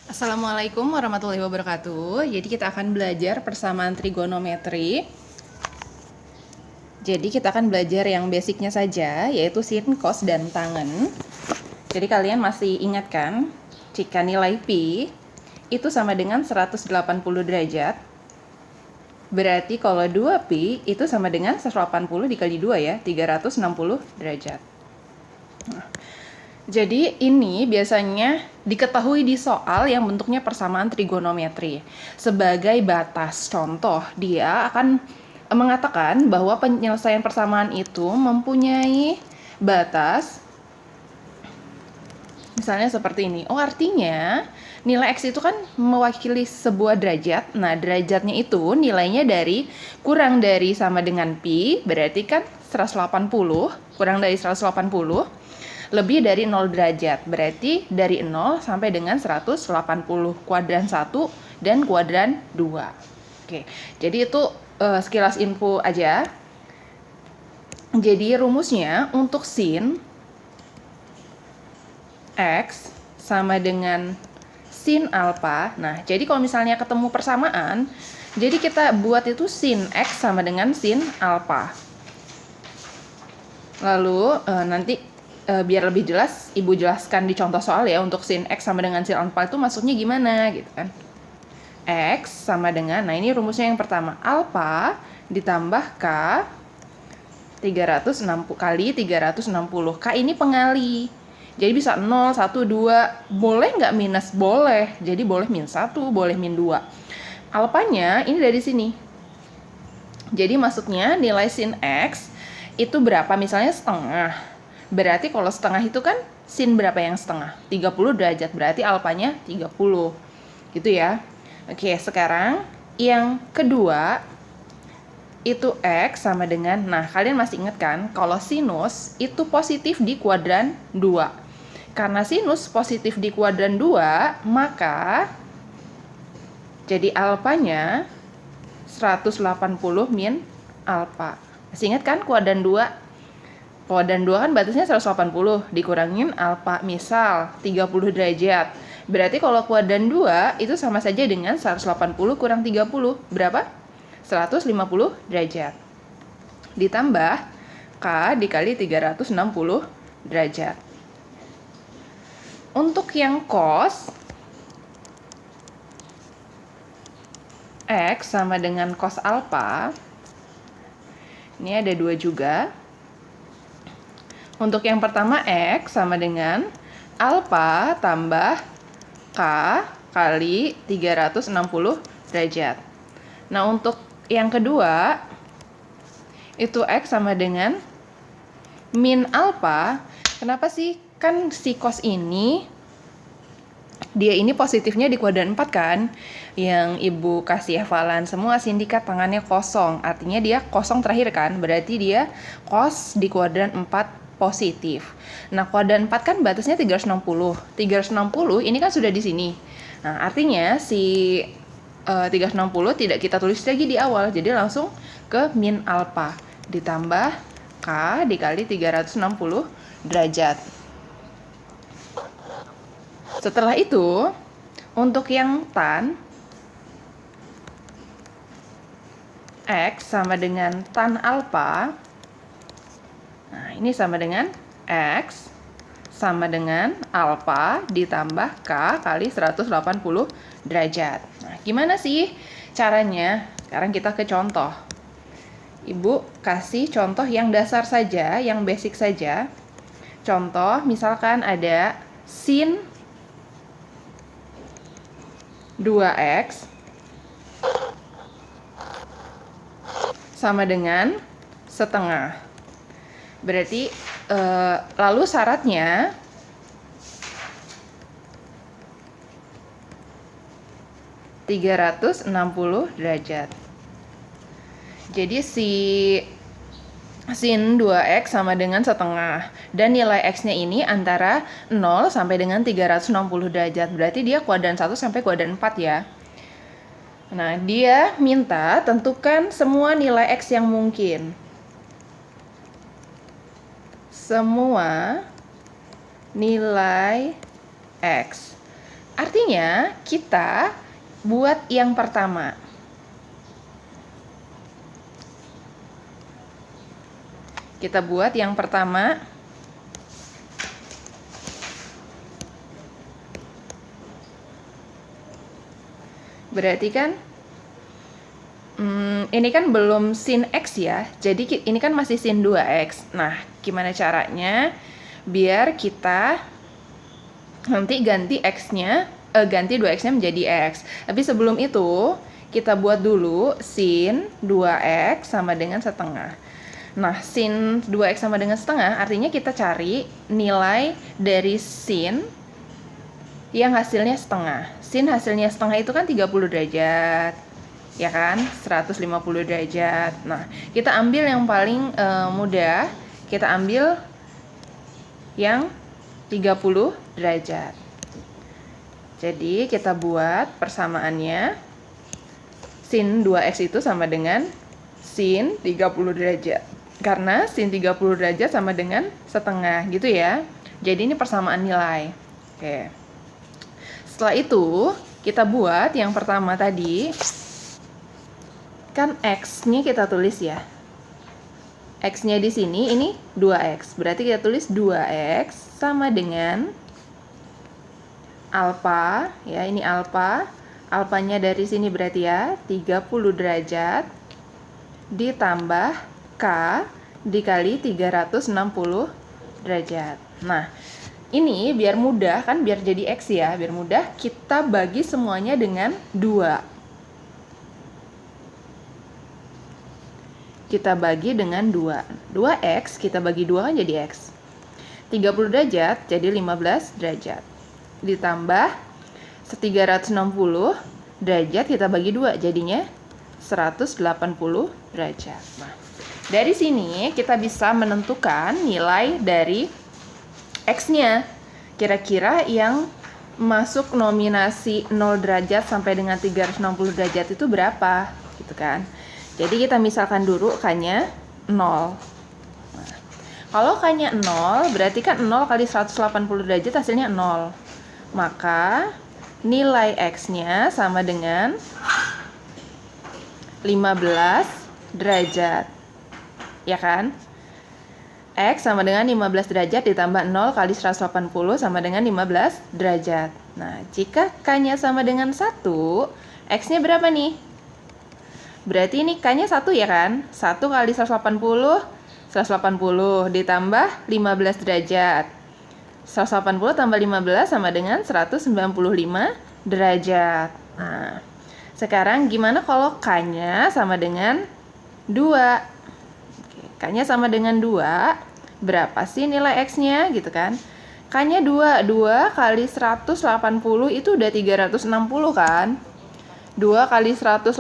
Assalamualaikum warahmatullahi wabarakatuh. Jadi kita akan belajar persamaan trigonometri. Jadi kita akan belajar yang basicnya saja, yaitu sin, cos, dan tangen. Jadi kalian masih ingat kan, jika nilai pi itu sama dengan 180 derajat, berarti kalau 2pi itu sama dengan 180 dikali 2 ya, 360 derajat. Jadi ini biasanya diketahui di soal yang bentuknya persamaan trigonometri. Sebagai batas contoh, dia akan mengatakan bahwa penyelesaian persamaan itu mempunyai batas misalnya seperti ini. Oh, artinya nilai X itu kan mewakili sebuah derajat. Nah, derajatnya itu nilainya dari kurang dari sama dengan pi, berarti kan 180, kurang dari 180 lebih dari 0 derajat, berarti dari 0 sampai dengan 180, kuadran 1 dan kuadran 2. Oke, jadi itu sekilas info aja. Jadi rumusnya untuk sin X sama dengan sin alpha. Nah, jadi kalau misalnya ketemu persamaan, jadi kita buat itu sin X sama dengan sin alpha. Lalu nanti biar lebih jelas, Ibu jelaskan di contoh soal ya, untuk sin X sama dengan sin alpha itu maksudnya gimana gitu kan. X sama dengan, nah ini rumusnya yang pertama, alpha ditambah K 360 kali 360. K ini pengali. Jadi bisa 0, 1, 2. Boleh nggak minus? Boleh. Jadi boleh min 1, boleh min 2. Alpanya ini dari sini. Jadi maksudnya nilai sin X itu berapa? Misalnya setengah. Berarti kalau setengah itu kan sin berapa yang setengah? 30 derajat, berarti alfanya 30. Gitu ya. Oke, sekarang yang kedua itu X sama dengan, nah kalian masih ingat kan kalau sinus itu positif di kuadran 2. Karena sinus positif di kuadran 2, maka jadi alfanya 180 min alfa. Masih ingat kan kuadran 2? Kuadran 2 kan batasnya 180, dikurangin alfa misal 30 derajat. Berarti kalau kuadran 2 itu sama saja dengan 180 kurang 30. Berapa? 150 derajat. Ditambah K dikali 360 derajat. Untuk yang cos, X sama dengan cos alpha. Ini ada 2 juga. Untuk yang pertama, X sama dengan alpha tambah K kali 360 derajat. Nah, untuk yang kedua, itu X sama dengan min alpha. Kenapa sih? Kan si cos ini, dia ini positifnya di kuadran 4 kan? Yang Ibu kasih hafalan semua, sindikat tangannya kosong. Artinya dia kosong terakhir kan? Berarti dia cos di kuadran 4 positif. Nah, kuadran 4 kan batasnya 360. 360 ini kan sudah di sini. Nah, artinya si 360 tidak kita tulis lagi di awal. Jadi langsung ke min alpha ditambah K dikali 360 derajat. Setelah itu, untuk yang tan X sama dengan tan alpha. Nah, ini sama dengan X sama dengan alpha ditambah K kali 180 derajat. Nah, gimana sih caranya? Sekarang kita ke contoh. Ibu kasih contoh yang dasar saja, yang basic saja. Contoh, misalkan ada sin 2X sama dengan setengah. Berarti lalu syaratnya (360 derajat). Jadi si sin 2X sama dengan setengah. Dan nilai X-nya ini antara 0 sampai dengan 360 derajat. Berarti dia kuadran 1 sampai kuadran 4 ya. Nah, dia minta tentukan semua nilai X yang mungkin. Semua nilai X. Artinya kita buat yang pertama. Kita buat yang pertama. Berarti kan ini kan belum sin X ya. Jadi ini kan masih sin 2X. Nah, gimana caranya biar kita nanti ganti X-nya, ganti 2X-nya menjadi X. Tapi sebelum itu, kita buat dulu sin 2X sama dengan setengah. Nah, sin 2X sama dengan setengah artinya kita cari nilai dari sin yang hasilnya setengah. Sin hasilnya setengah itu kan 30 derajat. Ya kan? 150 derajat. Nah, kita ambil yang paling mudah. Kita ambil yang 30 derajat. Jadi kita buat persamaannya sin 2X itu sama dengan sin 30 derajat. Karena sin 30 derajat sama dengan setengah gitu ya. Jadi ini persamaan nilai. Oke. Setelah itu kita buat yang pertama tadi. Kan X-nya kita tulis ya. X-nya di sini ini 2X. Berarti kita tulis 2X sama dengan alfa, ya ini alfa. Alfanya dari sini berarti ya 30 derajat ditambah K dikali 360 derajat. Nah, ini biar mudah kan, biar jadi X ya, biar mudah kita bagi semuanya dengan 2. Kita bagi dengan 2. 2X kita bagi 2 kan jadi X. 30 derajat jadi 15 derajat. Ditambah 360 derajat kita bagi 2 jadinya 180 derajat. Nah, dari sini kita bisa menentukan nilai dari X-nya. Kira-kira yang masuk nominasi 0 derajat sampai dengan 360 derajat itu berapa? Gitu kan. Jadi kita misalkan dulu K-nya 0. Nah, kalau K-nya 0, berarti kan 0 kali 180 derajat hasilnya 0. Maka nilai X-nya sama dengan 15 derajat. Ya kan? X sama dengan 15 derajat ditambah 0 kali 180 sama dengan 15 derajat. Nah, jika K-nya sama dengan 1, X-nya berapa nih? Berarti ini K-nya 1 ya kan? 1 kali 180 ditambah 15 derajat. 180 tambah 15 sama dengan 195 derajat. Nah, sekarang gimana kalau K-nya sama dengan 2? K-nya sama dengan 2, berapa sih nilai X-nya gitu kan? K-nya 2 kali 180 itu udah 360 kan? 2 kali 180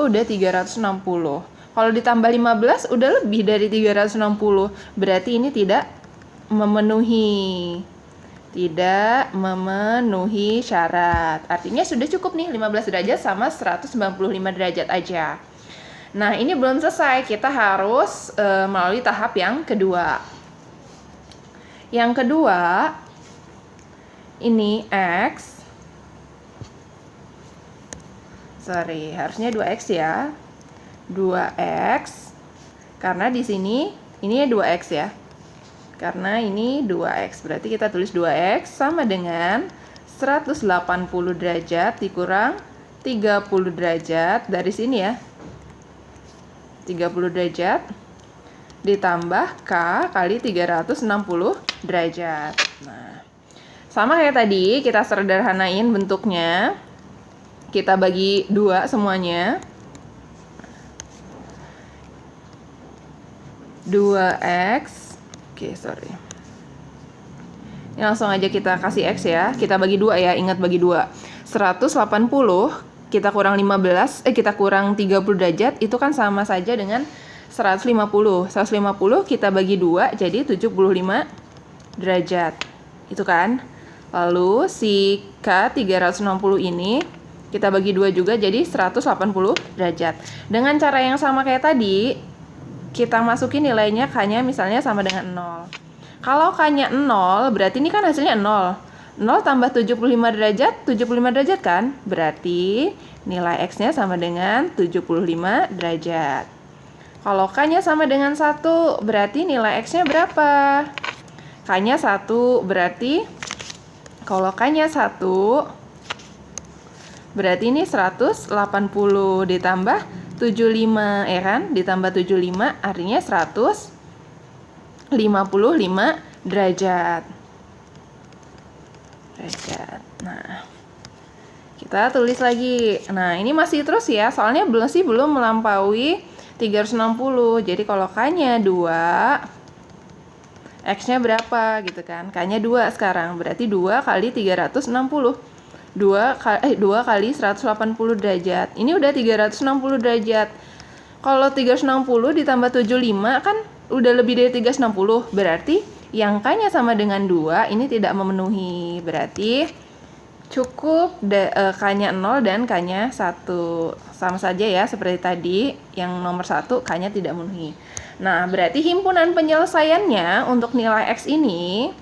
udah 360. Kalau ditambah 15 udah lebih dari 360. Berarti ini tidak memenuhi syarat. Artinya sudah cukup nih 15 derajat sama 195 derajat aja. Nah, ini belum selesai. Kita harus melalui tahap yang kedua. Yang kedua, ini X. Harusnya 2X ya. 2X. Karena di sini ini 2X ya. Karena ini 2X. Berarti kita tulis 2X sama dengan 180 derajat dikurang 30 derajat dari sini ya. 30 derajat ditambah K kali 360 derajat. Nah, sama kayak tadi, kita sederhanain bentuknya. Kita bagi 2 semuanya. 2X. Oke, sorry. Ini langsung aja kita kasih X ya. Kita bagi 2 ya, ingat bagi 2. 180 kita kurang 15, kita kurang 30 derajat, itu kan sama saja dengan 150. 150 kita bagi 2 jadi 75 derajat. Itu kan. Lalu si K 360 ini kita bagi 2 juga jadi 180 derajat. Dengan cara yang sama kayak tadi, kita masukin nilainya K-nya misalnya sama dengan 0. Kalau K-nya 0, berarti ini kan hasilnya 0. 0 tambah 75 derajat, 75 derajat kan? Berarti nilai X-nya sama dengan 75 derajat. Kalau K-nya sama dengan 1, berarti nilai X-nya berapa? K-nya 1, berarti kalau K-nya 1, berarti ini 180 ditambah 75, kan? Ditambah 75, artinya 155 derajat. Nah, kita tulis lagi. Nah, ini masih terus ya, soalnya belum melampaui 360. Jadi kalau K-nya 2, X-nya berapa gitu kan? K-nya 2 sekarang, berarti 2 kali 360. 2 kali 180 derajat. Ini udah 360 derajat. Kalau 360 ditambah 75 kan udah lebih dari 360. Berarti yang K-nya sama dengan 2 ini tidak memenuhi. Berarti cukup K-nya 0 dan K-nya 1. Sama saja ya seperti tadi. Yang nomor 1 K-nya tidak memenuhi. Nah, berarti himpunan penyelesaiannya untuk nilai X ini,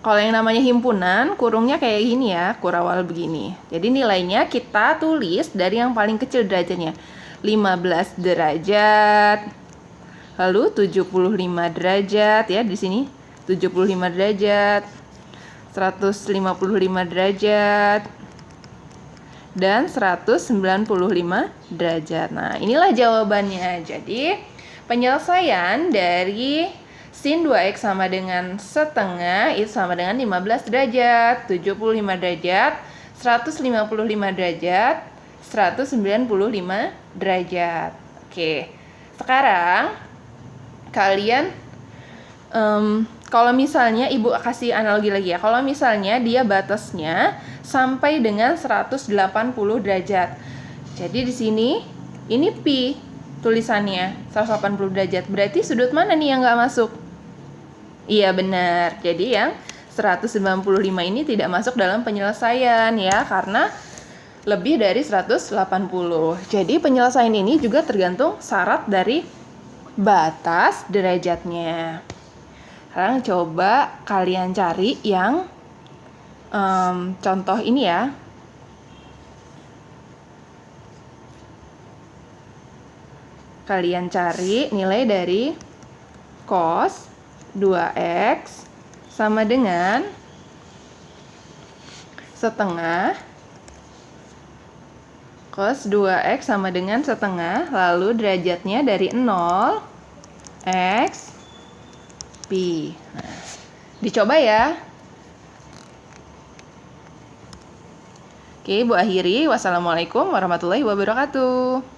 kalau yang namanya himpunan, kurungnya kayak gini ya, kurawal begini. Jadi nilainya kita tulis dari yang paling kecil derajatnya. 15 derajat, lalu 75 derajat ya di sini. 75 derajat, 155 derajat, dan 195 derajat. Nah, inilah jawabannya. Jadi, penyelesaian dari sin 2X sama dengan setengah itu sama dengan 15 derajat, 75 derajat, 155 derajat, 195 derajat. Oke, sekarang kalian kalau misalnya ibu kasih analogi lagi ya, kalau misalnya dia batasnya sampai dengan 180 derajat. Jadi di sini ini pi tulisannya 180 derajat. Berarti sudut mana nih yang nggak masuk? Iya benar. Jadi yang 195 ini tidak masuk dalam penyelesaian ya, karena lebih dari 180. Jadi penyelesaian ini juga tergantung syarat dari batas derajatnya. Sekarang coba kalian cari yang contoh ini ya. Kalian cari nilai dari cos 2X sama dengan setengah. Cos 2X sama dengan setengah, lalu derajatnya dari 0, X, pi. Nah, dicoba ya. Oke, Ibu akhiri. Wassalamualaikum warahmatullahi wabarakatuh.